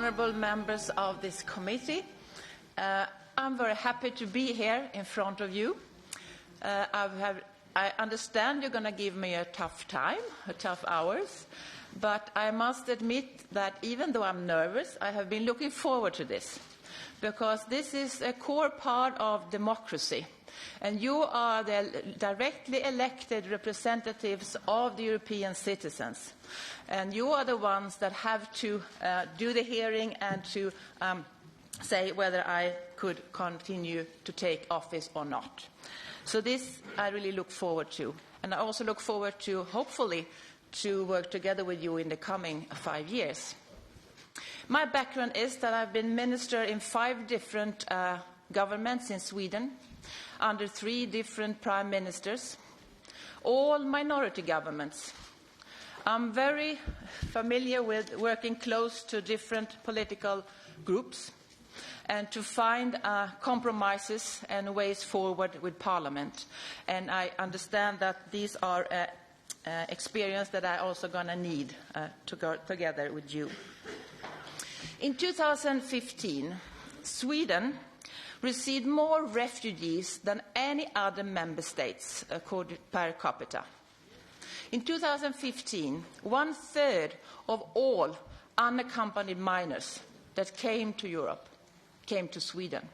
honourable members of this committee. I'm very happy to be here in front of you. I understand you're going to give me a tough time, tough hours, but I must admit that even though I'm nervous, I have been looking forward to this, because this is a core part of democracy, and you are the directly elected representatives of the European citizens, and you are the ones that have to do the hearing and to say whether I could continue to take office or not. So this I really look forward to, and I also look forward to, hopefully, to work together with you in the coming 5 years. My background is that I've been minister in 5 different governments in Sweden, under 3 different prime ministers, all minority governments. I'm very familiar with working close to different political groups and to find compromises and ways forward with Parliament. And I understand that these are experience that I'm also going to need to go together with you. In 2015, Sweden received more refugees than any other member states per capita. In 2015, 1/3 of all unaccompanied minors that came to Europe came to Sweden.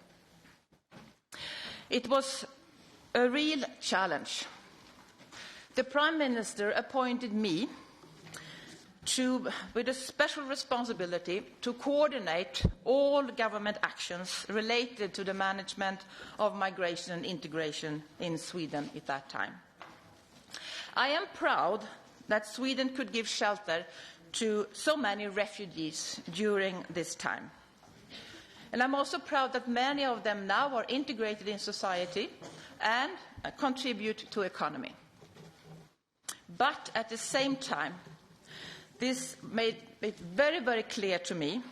It was a real challenge. The Prime Minister appointed me with a special responsibility to coordinate all government actions related to the management of migration and integration in Sweden at that time. I am proud that Sweden could give shelter to so many refugees during this time. And I'm also proud that many of them now are integrated in society and contribute to the economy. But at the same time, this made it very, very clear to me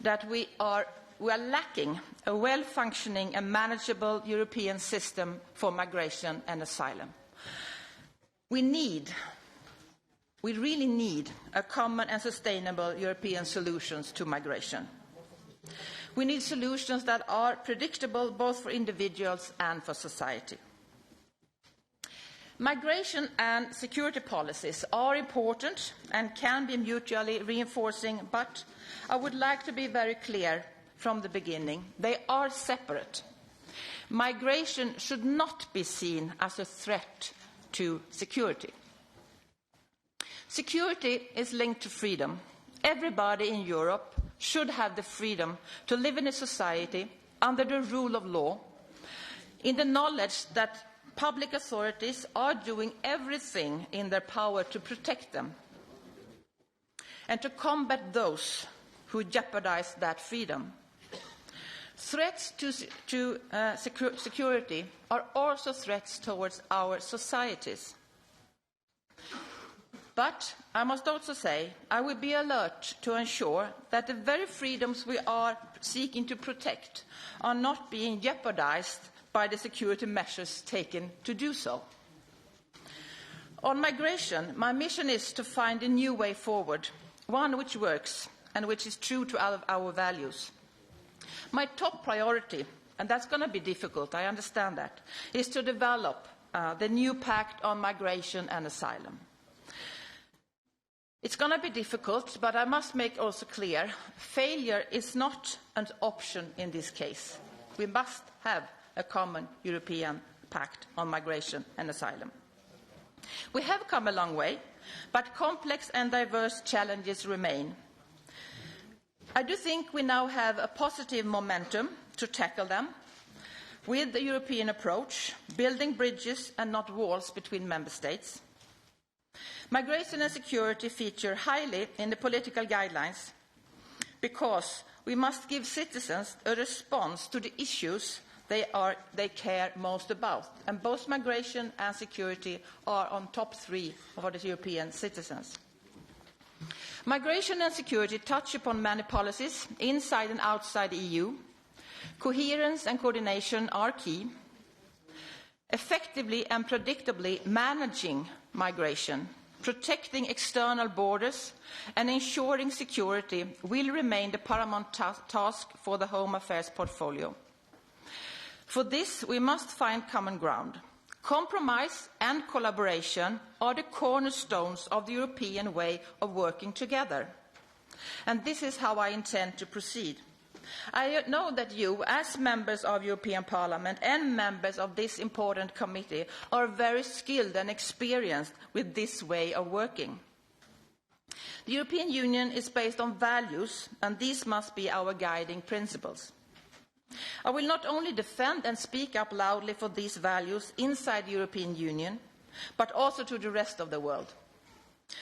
that we are lacking a well-functioning and manageable European system for migration and asylum. We really need a common and sustainable European solutions to migration. We need solutions that are predictable both for individuals and for society. Migration and security policies are important and can be mutually reinforcing, but I would like to be very clear from the beginning. They are separate. Migration should not be seen as a threat to security. Security is linked to freedom. Everybody in Europe should have the freedom to live in a society under the rule of law, in the knowledge that public authorities are doing everything in their power to protect them and to combat those who jeopardize that freedom. Threats to security are also threats towards our societies. But I must also say I will be alert to ensure that the very freedoms we are seeking to protect are not being jeopardized by the security measures taken to do so. On migration, my mission is to find a new way forward, one which works and which is true to our values. My top priority, and that's going to be difficult, I understand that, is to develop the new pact on migration and asylum. It's going to be difficult, but I must make also clear, failure is not an option in this case. We must have a common European pact on migration and asylum. We have come a long way, but complex and diverse challenges remain. I do think we now have a positive momentum to tackle them with the European approach, building bridges and not walls between member states. Migration and security feature highly in the political guidelines because we must give citizens a response to the issues they care most about. And both migration and security are on top 3 of the European citizens. Migration and security touch upon many policies inside and outside the EU. Coherence and coordination are key. Effectively and predictably managing migration protecting external borders and ensuring security will remain the paramount task for the Home Affairs portfolio. For this, we must find common ground. Compromise and collaboration are the cornerstones of the European way of working together. And this is how I intend to proceed. I know that you, as members of European Parliament and members of this important committee, are very skilled and experienced with this way of working. The European Union is based on values, and these must be our guiding principles. I will not only defend and speak up loudly for these values inside the European Union, but also to the rest of the world.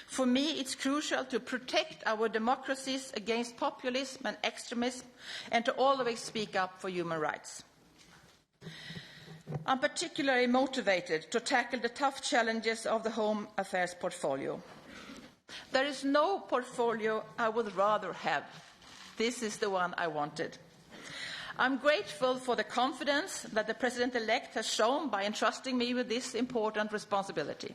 For me, it's crucial to protect our democracies against populism and extremism and to always speak up for human rights. I'm particularly motivated to tackle the tough challenges of the Home Affairs portfolio. There is no portfolio I would rather have. This is the one I wanted. I'm grateful for the confidence that the President-elect has shown by entrusting me with this important responsibility.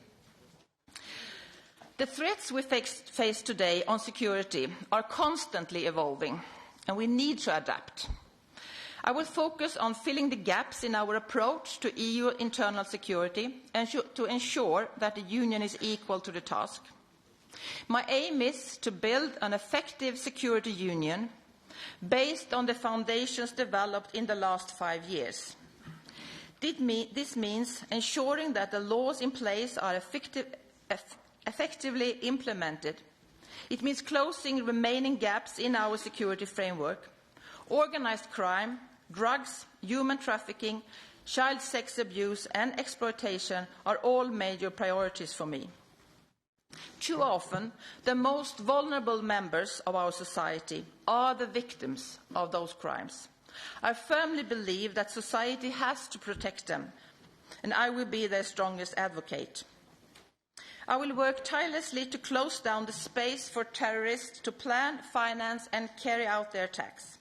The threats we face today on security are constantly evolving, and we need to adapt. I will focus on filling the gaps in our approach to EU internal security and to ensure that the Union is equal to the task. My aim is to build an effective security union based on the foundations developed in the last 5 years. This means ensuring that the laws in place are effectively implemented. It means closing remaining gaps in our security framework. Organised crime, drugs, human trafficking, child sex abuse and exploitation are all major priorities for me. Too often, the most vulnerable members of our society are the victims of those crimes. I firmly believe that society has to protect them, and I will be their strongest advocate. I will work tirelessly to close down the space for terrorists to plan, finance and carry out their attacks.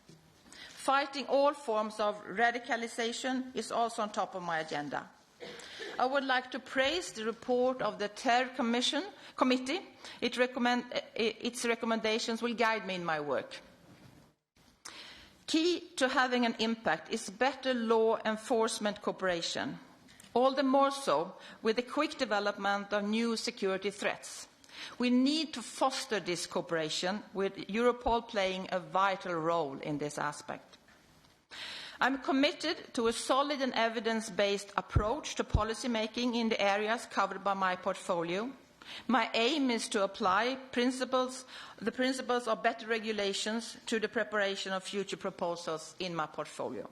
Fighting all forms of radicalisation is also on top of my agenda. I would like to praise the report of the Terror Committee. Its recommendations will guide me in my work. Key to having an impact is better law enforcement cooperation, all the more so with the quick development of new security threats. We need to foster this cooperation, with Europol playing a vital role in this aspect. I'm committed to a solid and evidence-based approach to policy making in the areas covered by my portfolio. My aim is to apply the principles of better regulations to the preparation of future proposals in my portfolio.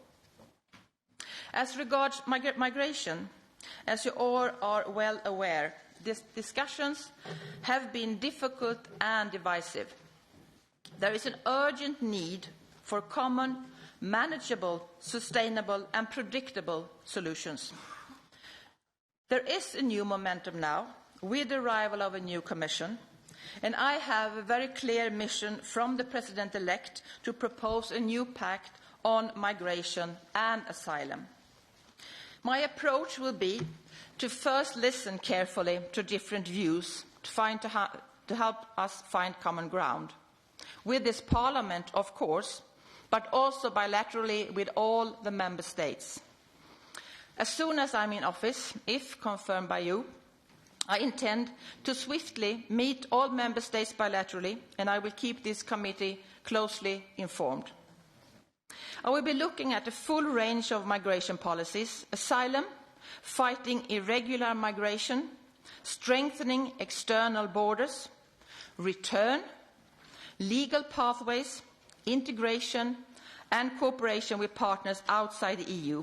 As regards migration, as you all are well aware, these discussions have been difficult and divisive. There is an urgent need for common, manageable, sustainable and predictable solutions. There is a new momentum now with the arrival of a new Commission, and I have a very clear mission from the President-elect to propose a new pact on migration and asylum. My approach will be to first listen carefully to different views to help us find common ground. With this Parliament, of course, but also bilaterally with all the Member States. As soon as I'm in office, if confirmed by you, I intend to swiftly meet all Member States bilaterally, and I will keep this committee closely informed. I will be looking at a full range of migration policies: asylum, fighting irregular migration, strengthening external borders, return, legal pathways, integration and cooperation with partners outside the EU.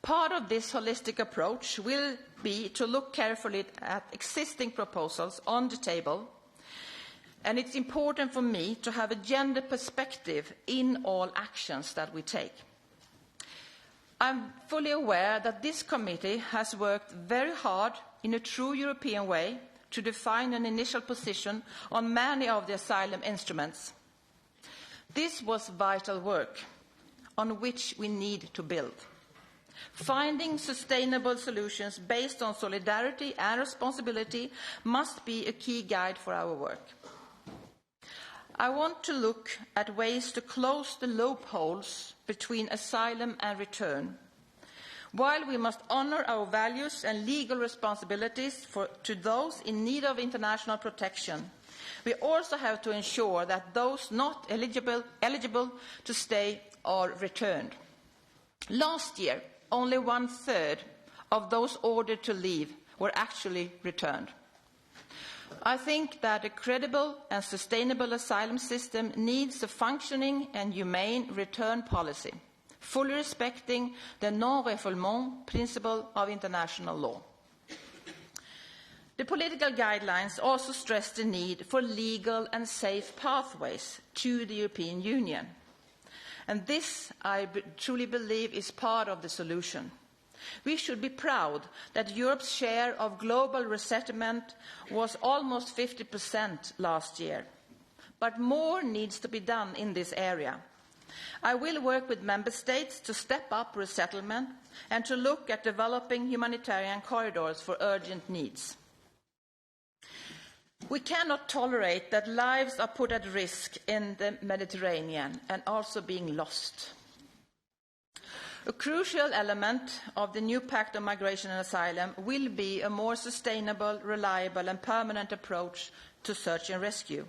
Part of this holistic approach will be to look carefully at existing proposals on the table, and it's important for me to have a gender perspective in all actions that we take. I'm fully aware that this committee has worked very hard in a true European way to define an initial position on many of the asylum instruments. This was vital work on which we need to build. Finding sustainable solutions based on solidarity and responsibility must be a key guide for our work. I want to look at ways to close the loopholes between asylum and return. While we must honour our values and legal responsibilities to those in need of international protection, we also have to ensure that those not eligible to stay are returned. Last year, only 1/3 of those ordered to leave were actually returned. I think that a credible and sustainable asylum system needs a functioning and humane return policy, fully respecting the non-refoulement principle of international law. The political guidelines also stress the need for legal and safe pathways to the European Union. And this, I truly believe, is part of the solution. We should be proud that Europe's share of global resettlement was almost 50% last year. But more needs to be done in this area. I will work with Member States to step up resettlement and to look at developing humanitarian corridors for urgent needs. We cannot tolerate that lives are put at risk in the Mediterranean and also being lost. A crucial element of the new Pact on Migration and Asylum will be a more sustainable, reliable and permanent approach to search and rescue.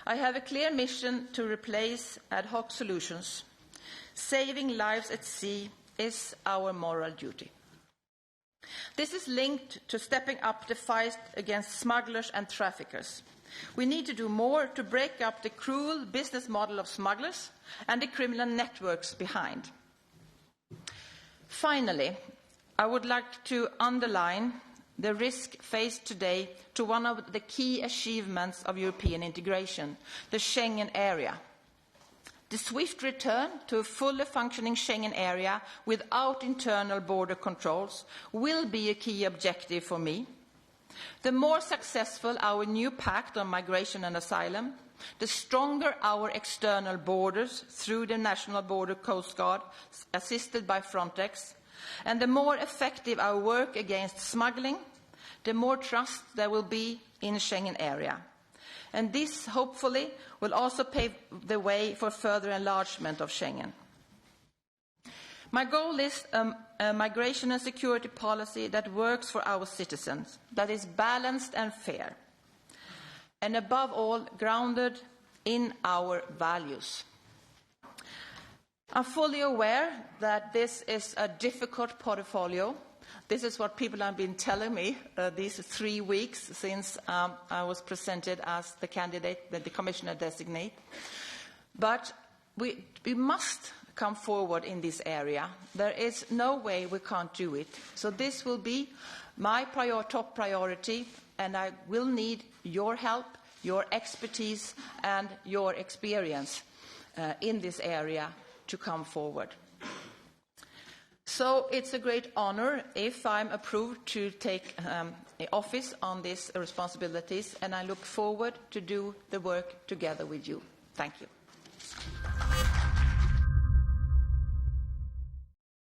I have a clear mission to replace ad hoc solutions. Saving lives at sea is our moral duty. This is linked to stepping up the fight against smugglers and traffickers. We need to do more to break up the cruel business model of smugglers and the criminal networks behind. Finally, I would like to underline the risk faced today to one of the key achievements of European integration, the Schengen area. The swift return to a fully functioning Schengen area without internal border controls will be a key objective for me. The more successful our new pact on migration and asylum, the stronger our external borders through the National Border Coast Guard, assisted by Frontex, and the more effective our work against smuggling, the more trust there will be in the Schengen area. And this, hopefully, will also pave the way for further enlargement of Schengen. My goal is a migration and security policy that works for our citizens, that is balanced and fair, and above all, grounded in our values. I'm fully aware that this is a difficult portfolio. This is what people have been telling me these 3 weeks since I was presented as the candidate, the commissioner designate. But we must come forward in this area. There is no way we can't do it. So this will be my top priority, and I will need your help, your expertise, and your experience in this area to come forward. So it's a great honor if I'm approved to take office on these responsibilities, and I look forward to do the work together with you. Thank you.